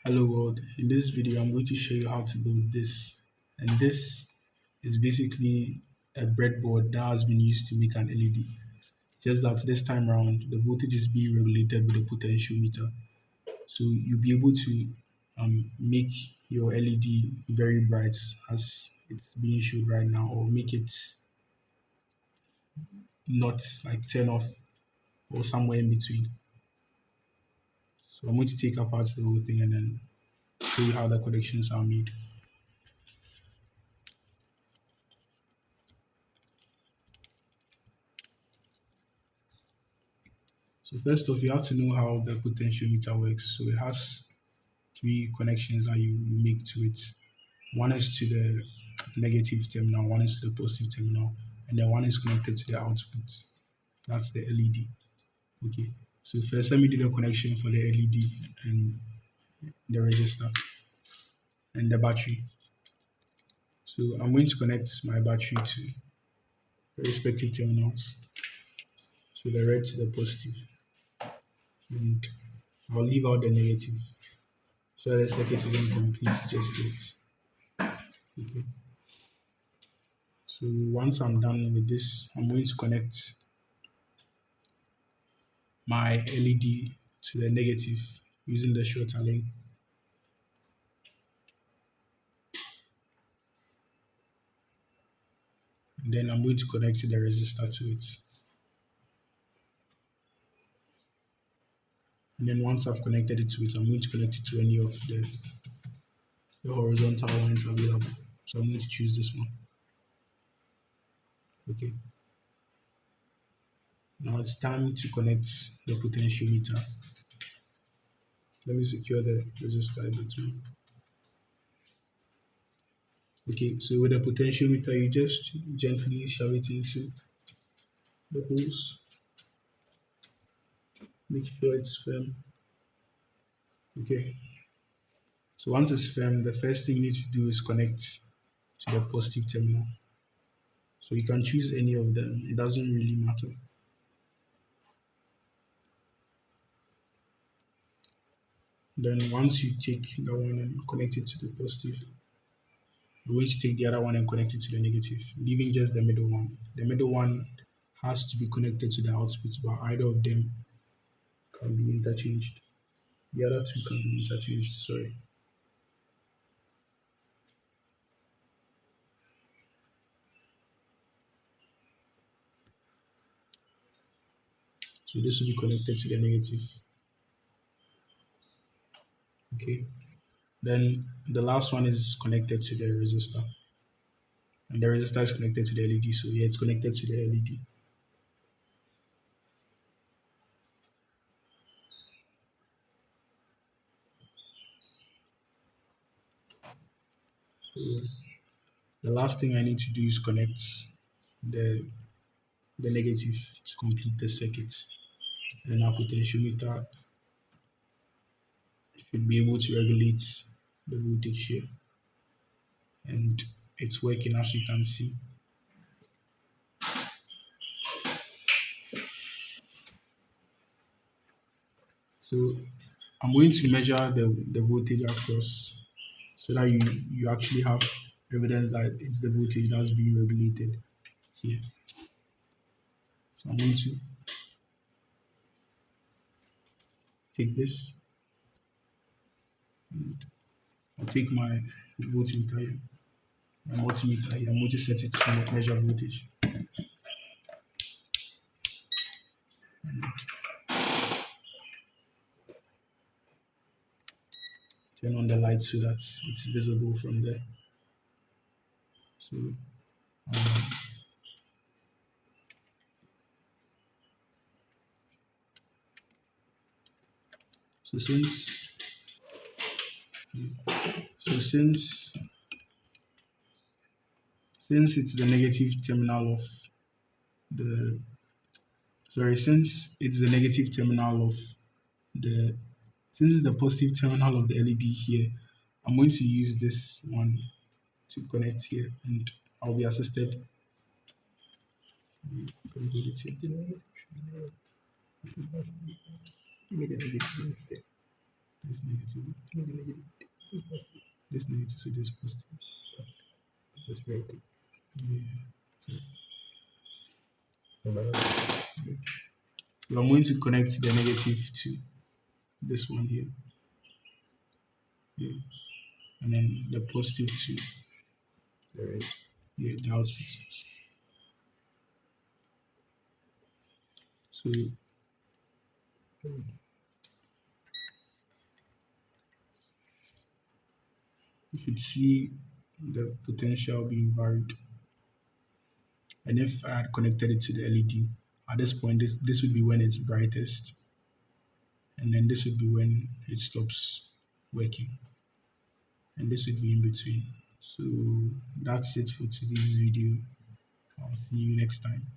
Hello world, in this video I'm going to show you how to build this, and this is basically a breadboard that has been used to make an LED, just that this time around the voltage is being regulated with a potentiometer, so you'll be able to make your LED very bright as it's being shown right now, or make it not like turn off or somewhere in between. So I'm going to take apart the whole thing and then show you how the connections are made. So first off, you have to know how the potentiometer works. So it has three connections that you make to it. One is to the negative terminal, one is to the positive terminal, and then one is connected to the output. That's the LED. Okay. So first, let me do the connection for the LED and the resistor and the battery. So I'm going to connect my battery to the respective terminals. So the red to the positive, and I'll leave out the negative. So the circuit isn't complete just yet. Okay. So once I'm done with this, I'm going to connect my LED to the negative using the shorter link. And then I'm going to connect the resistor to it. And then once I've connected it to it, I'm going to connect it to any of the horizontal lines available. So I'm going to choose this one. Okay. Now it's time to connect the potentiometer. Let me secure the resistor a bit more. Okay, so with the potentiometer, you just gently shove it into the holes. Make sure it's firm. Okay. So once it's firm, the first thing you need to do is connect to the positive terminal. So you can choose any of them. It doesn't really matter. Then once you take that one and connect it to the positive, you're going to take the other one and connect it to the negative, leaving just the middle one. The middle one has to be connected to the output, but either of them can be interchanged. The other two can be interchanged, sorry. So this will be connected to the negative. Okay. Then the last one is connected to the resistor. And the resistor is connected to the LED. So yeah, it's connected to the LED. So the last thing I need to do is connect the the negative to complete the circuit. And our potentiometer should be able to regulate the voltage here. And it's working, as you can see. So I'm going to measure the voltage across so that you actually have evidence that it's the voltage that's being regulated here. So I'm going to take this and I'll take my voltmeter here, my multimeter here. I'm going to set it to measure voltage. Turn on the light so that it's visible from there. So um, so since so since it's the negative terminal of the since it's the negative terminal of the since it's the positive terminal of the LED here, I'm going to use this one to connect here, and I'll be assisted. The negative should be there. It should be immediately instead. This negative. No, the negative. This positive. This negative, so this positive. That's right. Yeah. So, Number one. so I'm going to connect the negative to this one here. Yeah. And then the positive to, All right. yeah, the output. So Hmm. you should see the potential being varied. And if I had connected it to the LED, at this point, this would be when it's brightest, and then this would be when it stops working, and this would be in between. So that's it for today's video. I'll see you next time.